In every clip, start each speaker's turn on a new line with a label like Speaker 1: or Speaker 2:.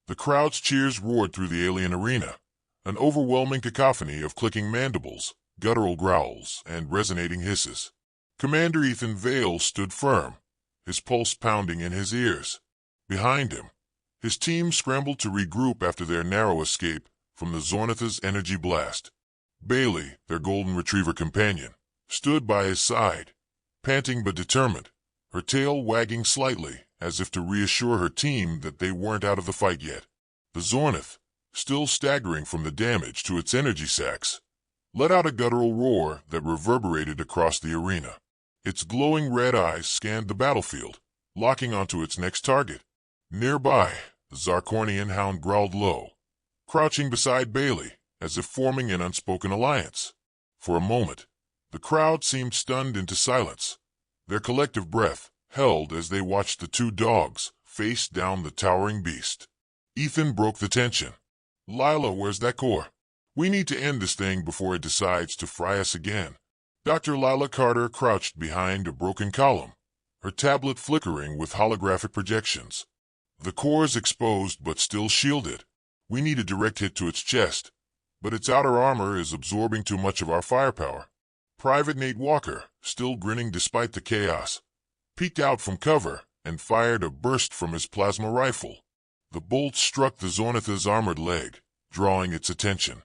Speaker 1: The crowd's cheers roared through the alien arena, an overwhelming cacophony of clicking mandibles, guttural growls, and resonating hisses. Commander Ethan Vale stood firm, his pulse pounding in his ears. Behind him, his team scrambled to regroup after their narrow escape from the Zornith's energy blast. Bailey, their golden retriever companion, stood by his side, panting but determined, her tail wagging slightly as if to reassure her team that they weren't out of the fight yet. The Zornith, still staggering from the damage to its energy sacs, let out a guttural roar that reverberated across the arena. Its glowing red eyes scanned the battlefield, locking onto its next target. Nearby, the Zarkornian hound growled low, crouching beside Bailey, as if forming an unspoken alliance. For a moment, the crowd seemed stunned into silence, their collective breath held as they watched the two dogs face down the towering beast. Ethan broke the tension. "Lila, where's that core? We need to end this thing before it decides to fry us again." Dr. Lila Carter crouched behind a broken column, her tablet flickering with holographic projections. "The core's exposed but still shielded. We need a direct hit to its chest, but its outer armor is absorbing too much of our firepower." Private Nate Walker, still grinning despite the chaos, peeked out from cover and fired a burst from his plasma rifle. The bolt struck the Zornith's armored leg, drawing its attention.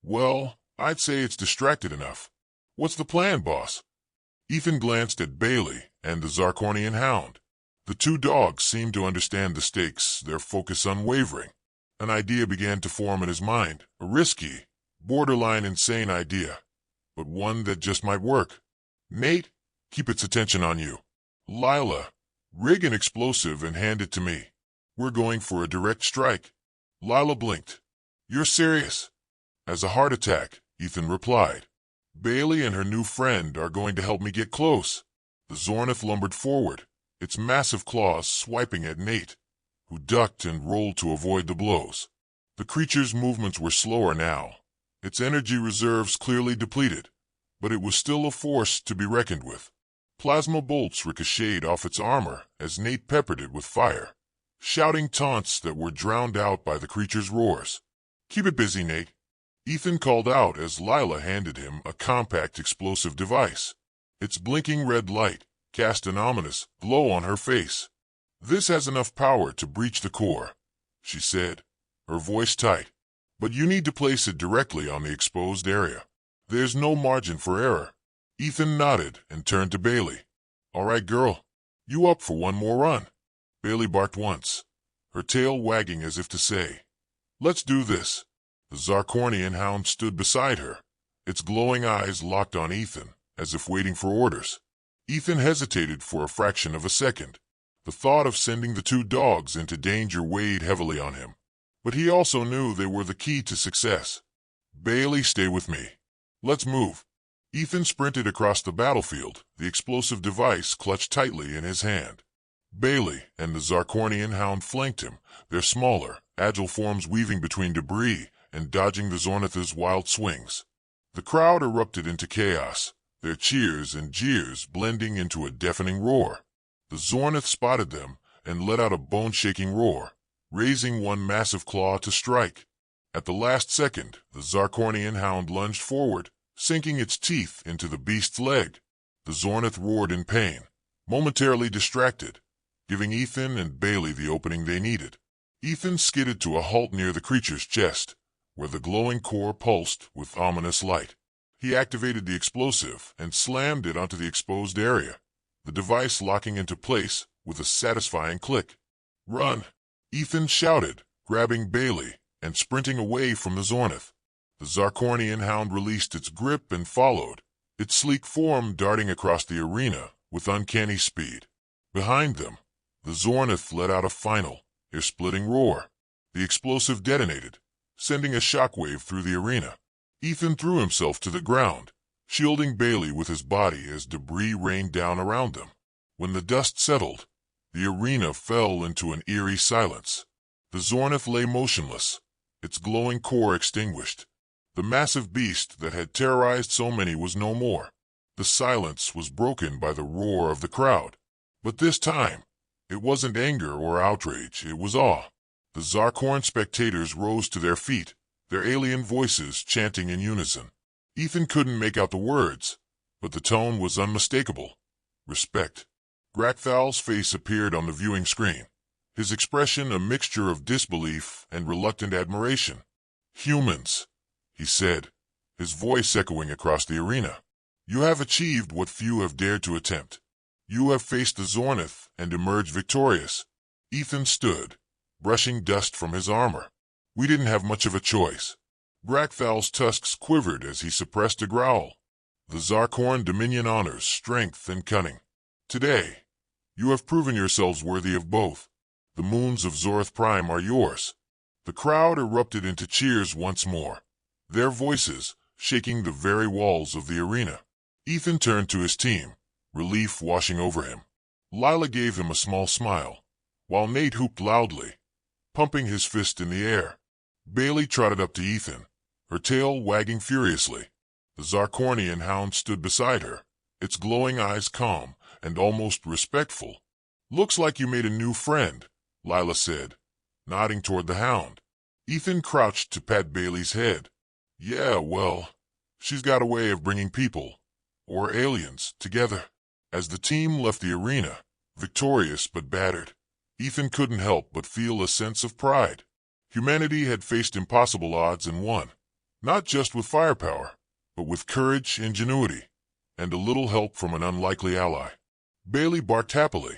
Speaker 1: "Well, I'd say it's distracted enough. What's the plan, boss?" Ethan glanced at Bailey and the Zarkornian hound. The two dogs seemed to understand the stakes, their focus unwavering. An idea began to form in his mind, a risky, borderline insane idea, but one that just might work. "Nate, keep its attention on you. Lila, rig an explosive and hand it to me. We're going for a direct strike." Lila blinked. "You're serious?" "As a heart attack," Ethan replied. "Bailey and her new friend are going to help me get close." The Zornith lumbered forward, its massive claws swiping at Nate, who ducked and rolled to avoid the blows. The creature's movements were slower now, its energy reserves clearly depleted, but it was still a force to be reckoned with. Plasma bolts ricocheted off its armor as Nate peppered it with fire, shouting taunts that were drowned out by the creature's roars. "Keep it busy, Nate," Ethan called out as Lila handed him a compact explosive device. Its blinking red light cast an ominous glow on her face. "This has enough power to breach the core," she said, her voice tight. "But you need to place it directly on the exposed area. There's no margin for error." Ethan nodded and turned to Bailey. "All right, girl. You up for one more run?" Bailey barked once, her tail wagging as if to say, "Let's do this." The Zarkornian hound stood beside her, its glowing eyes locked on Ethan, as if waiting for orders. Ethan hesitated for a fraction of a second. The thought of sending the two dogs into danger weighed heavily on him, but he also knew they were the key to success. "Bailey, stay with me. Let's move." Ethan sprinted across the battlefield, the explosive device clutched tightly in his hand. Bailey and the Zarkornian hound flanked him, their smaller, agile forms weaving between debris and dodging the Zornith's wild swings. The crowd erupted into chaos, their cheers and jeers blending into a deafening roar. The Zornith spotted them and let out a bone-shaking roar, raising one massive claw to strike. At the last second, the Zarkornian hound lunged forward, sinking its teeth into the beast's leg. The Zornith roared in pain, momentarily distracted, giving Ethan and Bailey the opening they needed. Ethan skidded to a halt near the creature's chest, where the glowing core pulsed with ominous light. He activated the explosive and slammed it onto the exposed area, the device locking into place with a satisfying click. "Run!" Ethan shouted, grabbing Bailey and sprinting away from the Zornith. The Zarkornian hound released its grip and followed, its sleek form darting across the arena with uncanny speed. Behind them, the Zornith let out a final, ear-splitting roar. The explosive detonated, sending a shockwave through the arena. Ethan threw himself to the ground, shielding Bailey with his body as debris rained down around them. When the dust settled, the arena fell into an eerie silence. The Zornith lay motionless, its glowing core extinguished. The massive beast that had terrorized so many was no more. The silence was broken by the roar of the crowd. But this time, it wasn't anger or outrage, it was awe. The The Zarkorn spectators rose to their feet, their alien voices chanting in unison. Ethan couldn't make out the words, but the tone was unmistakable. Respect. Grakthal's face appeared on the viewing screen, his expression a mixture of disbelief and reluctant admiration. Humans, he said, his voice echoing across the arena. You have achieved what few have dared to attempt. You have faced the Zornith and emerged victorious. Ethan stood, brushing dust from his armor. We didn't have much of a choice. Grakthal's tusks quivered as he suppressed a growl. The Zarkorn Dominion honors strength and cunning. Today, you have proven yourselves worthy of both. The moons of Zorth Prime are yours. The crowd erupted into cheers once more, their voices shaking the very walls of the arena. Ethan turned to his team, relief washing over him. Lila gave him a small smile, while Nate whooped loudly, pumping his fist in the air. Bailey trotted up to Ethan, her tail wagging furiously. The Zarkornian hound stood beside her, its glowing eyes calm and almost respectful. Looks like you made a new friend, Lila said, nodding toward the hound. Ethan crouched to pat Bailey's head. Yeah, well, she's got a way of bringing people, or aliens, together. As the team left the arena, victorious but battered, Ethan couldn't help but feel a sense of pride. Humanity had faced impossible odds and won, not just with firepower, but with courage, ingenuity, and a little help from an unlikely ally. Bailey barked happily,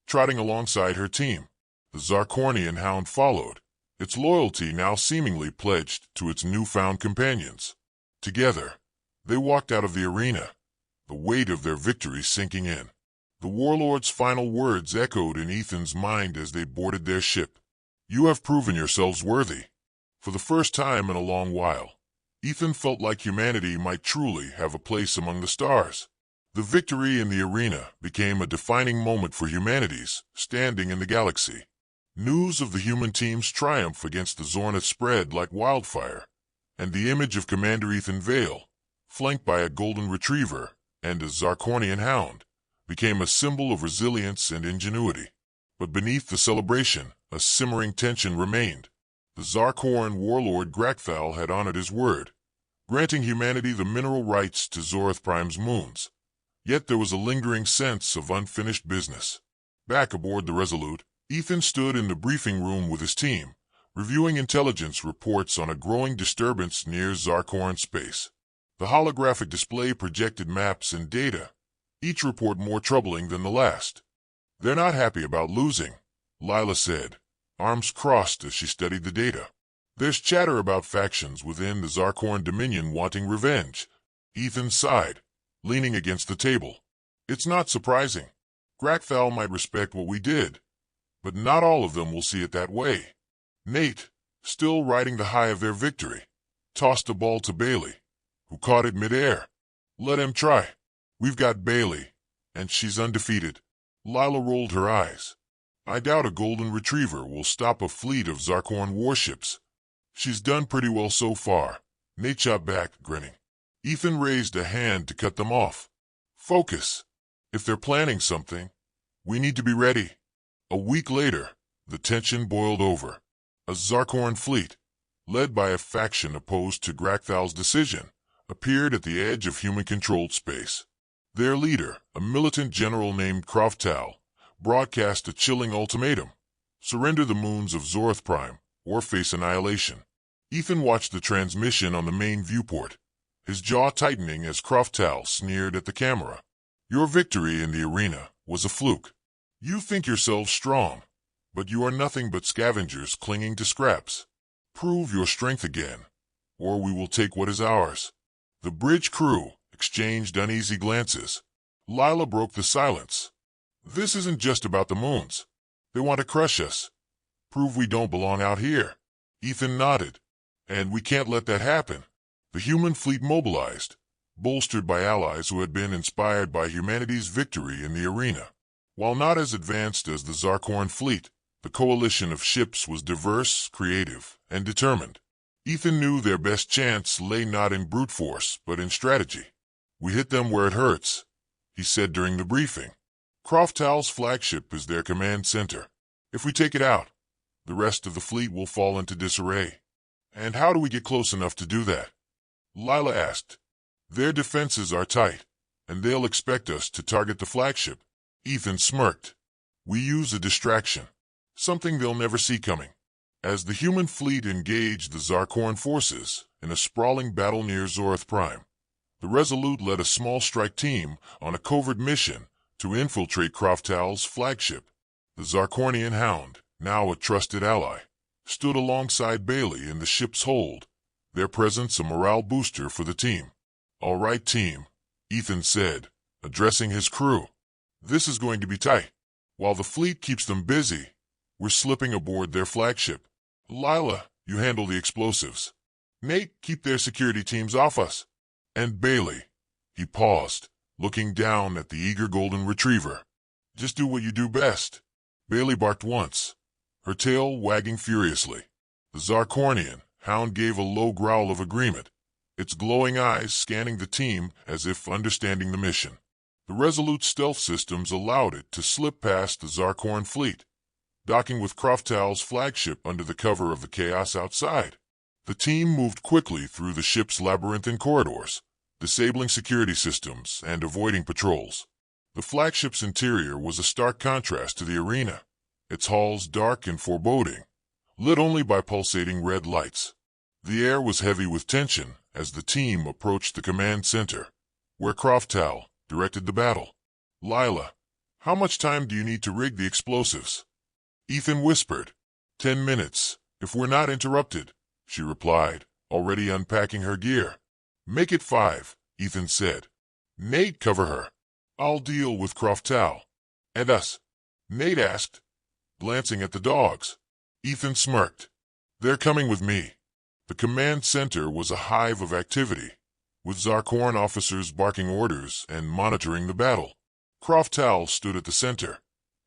Speaker 1: trotting alongside her team. The Zarkornian hound followed, its loyalty now seemingly pledged to its newfound companions. Together, they walked out of the arena, the weight of their victory sinking in. The warlord's final words echoed in Ethan's mind as they boarded their ship. You have proven yourselves worthy. For the first time in a long while, Ethan felt like humanity might truly have a place among the stars. The victory in the arena became a defining moment for humanity's standing in the galaxy. News of the human team's triumph against the Zornith spread like wildfire, and the image of Commander Ethan Vale, flanked by a golden retriever and a Zarkornian hound, became a symbol of resilience and ingenuity. But beneath the celebration, a simmering tension remained. The Zarkorn warlord Grakthal had honored his word, granting humanity the mineral rights to Zorth Prime's moons. Yet there was a lingering sense of unfinished business. Back aboard the Resolute, Ethan stood in the briefing room with his team, reviewing intelligence reports on a growing disturbance near Zarkorn space. The holographic display projected maps and data, each report more troubling than the last. They're not happy about losing, Lila said, arms crossed as she studied the data. There's chatter about factions within the Zarkorn Dominion wanting revenge. Ethan sighed, leaning against the table. It's not surprising. Grakthal might respect what we did, but not all of them will see it that way. Nate, still riding the high of their victory, tossed the ball to Bailey, who caught it midair. Let him try. We've got Bailey, and she's undefeated. Lila rolled her eyes. I doubt a golden retriever will stop a fleet of Zarkorn warships. She's done pretty well so far. Nate shot back, grinning. Ethan raised a hand to cut them off. Focus. If they're planning something, we need to be ready. A week later, the tension boiled over. A Zarkorn fleet, led by a faction opposed to Grakthal's decision, appeared at the edge of human-controlled space. Their leader, a militant general named Kroftal, broadcast a chilling ultimatum: surrender the moons of Zorth Prime, or face annihilation. Ethan watched the transmission on the main viewport, his jaw tightening as Kroftal sneered at the camera. Your victory in the arena was a fluke. You think yourselves strong, but you are nothing but scavengers clinging to scraps. Prove your strength again, or we will take what is ours. The bridge crew exchanged uneasy glances. Lila broke the silence. This isn't just about the moons. They want to crush us. Prove we don't belong out here. Ethan nodded. And we can't let that happen. The human fleet mobilized, bolstered by allies who had been inspired by humanity's victory in the arena. While not as advanced as the Zarkorn fleet, the coalition of ships was diverse, creative, and determined. Ethan knew their best chance lay not in brute force, but in strategy. We hit them where it hurts, he said during the briefing. Kroftal's flagship is their command center. If we take it out, the rest of the fleet will fall into disarray. And how do we get close enough to do that? Lila asked. Their defenses are tight, and they'll expect us to target the flagship. Ethan smirked. We use a distraction, something they'll never see coming. As the human fleet engaged the Zarkorn forces in a sprawling battle near Zorth Prime, the Resolute led a small strike team on a covert mission to infiltrate Croftal's flagship. The Zarkornian Hound, now a trusted ally, stood alongside Bailey in the ship's hold, their presence a morale booster for the team. All right, team, Ethan said, addressing his crew. This is going to be tight. While the fleet keeps them busy, we're slipping aboard their flagship. Lila, you handle the explosives. Nate, keep their security teams off us. And Bailey, he paused, looking down at the eager golden retriever. Just do what you do best. Bailey barked once, her tail wagging furiously. The Zarkornian Hound gave a low growl of agreement, its glowing eyes scanning the team as if understanding the mission. The Resolute stealth systems allowed it to slip past the Zarkorn fleet, docking with Croftal's flagship under the cover of the chaos outside. The team moved quickly through the ship's labyrinthine corridors, disabling security systems and avoiding patrols. The flagship's interior was a stark contrast to the arena, its halls dark and foreboding, lit only by pulsating red lights. The air was heavy with tension as the team approached the command center, where Croftal directed the battle. Lila, how much time do you need to rig the explosives? Ethan whispered. 10 minutes, if we're not interrupted, she replied, already unpacking her gear. Make it 5, Ethan said. Nate, cover her. I'll deal with Croftal. And us? Nate asked, glancing at the dogs. Ethan smirked. They're coming with me. The command center was a hive of activity, with Zarkorn officers barking orders and monitoring the battle. Croftal stood at the center,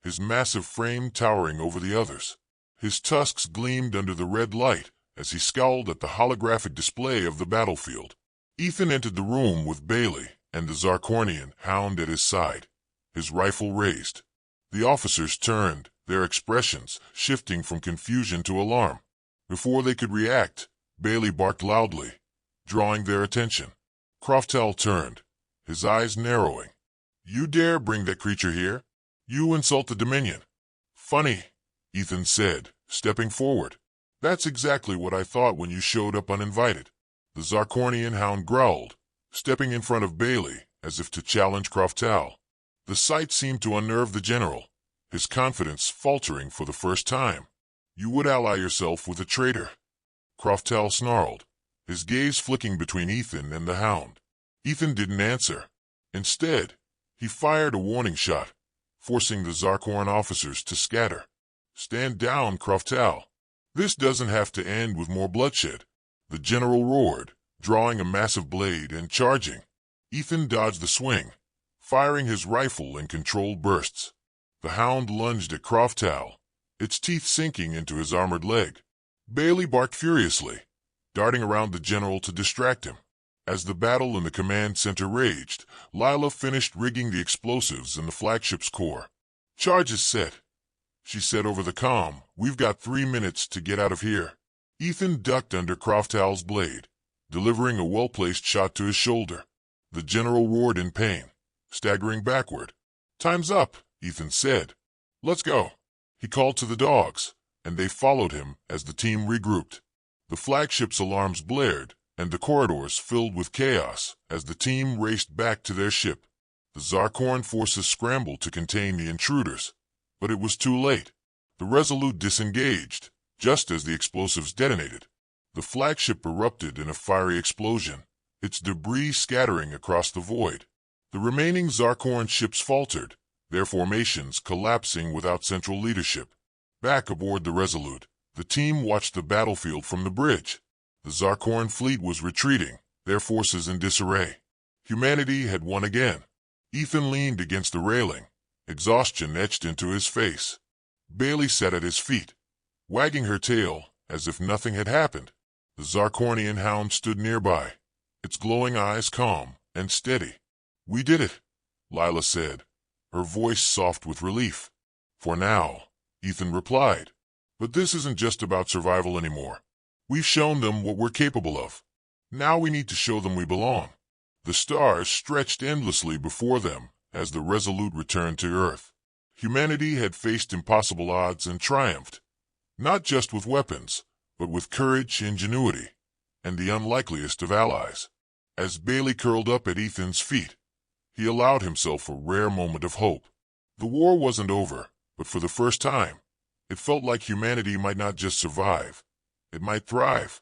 Speaker 1: his massive frame towering over the others. His tusks gleamed under the red light as he scowled at the holographic display of the battlefield. Ethan entered the room with Bailey and the Zarkornian Hound at his side, his rifle raised. The officers turned, their expressions shifting from confusion to alarm. Before they could react, Bailey barked loudly, drawing their attention. Croftal turned, his eyes narrowing. You dare bring that creature here? You insult the Dominion. Funny, Ethan said, stepping forward. That's exactly what I thought when you showed up uninvited. The Zarkornian Hound growled, stepping in front of Bailey as if to challenge Croftal. The sight seemed to unnerve the general, his confidence faltering for the first time. You would ally yourself with a traitor. Croftal snarled, his gaze flicking between Ethan and the Hound. Ethan didn't answer. Instead, he fired a warning shot, forcing the Zarkorn officers to scatter. Stand down, Croftal. This doesn't have to end with more bloodshed. The general roared, drawing a massive blade and charging. Ethan dodged the swing, firing his rifle in controlled bursts. The Hound lunged at Croftal, its teeth sinking into his armored leg. Bailey barked furiously, darting around the general to distract him. As the battle in the command center raged, Lila finished rigging the explosives in the flagship's core. Charge is set, she said over the comm. We've got 3 minutes to get out of here. Ethan ducked under Croftal's blade, delivering a well-placed shot to his shoulder. The general roared in pain, staggering backward. Time's up, Ethan said. Let's go. He called to the dogs, and they followed him as the team regrouped. The flagship's alarms blared, and the corridors filled with chaos as the team raced back to their ship. The Zarkorn forces scrambled to contain the intruders, but it was too late. The Resolute disengaged, just as the explosives detonated. The flagship erupted in a fiery explosion, its debris scattering across the void. The remaining Zarkorn ships faltered, their formations collapsing without central leadership. Back aboard the Resolute, the team watched the battlefield from the bridge. The Zarkorn fleet was retreating, their forces in disarray. Humanity had won again. Ethan leaned against the railing, exhaustion etched into his face. Bailey sat at his feet, wagging her tail as if nothing had happened. The Zarkornian Hound stood nearby, its glowing eyes calm and steady. We did it, Lila said, her voice soft with relief. For now, Ethan replied. But this isn't just about survival anymore. We've shown them what we're capable of. Now we need to show them we belong. The stars stretched endlessly before them as the Resolute returned to Earth. Humanity had faced impossible odds and triumphed, not just with weapons, but with courage, ingenuity, and the unlikeliest of allies. As Bailey curled up at Ethan's feet, he allowed himself a rare moment of hope. The war wasn't over, but for the first time, it felt like humanity might not just survive, it might thrive.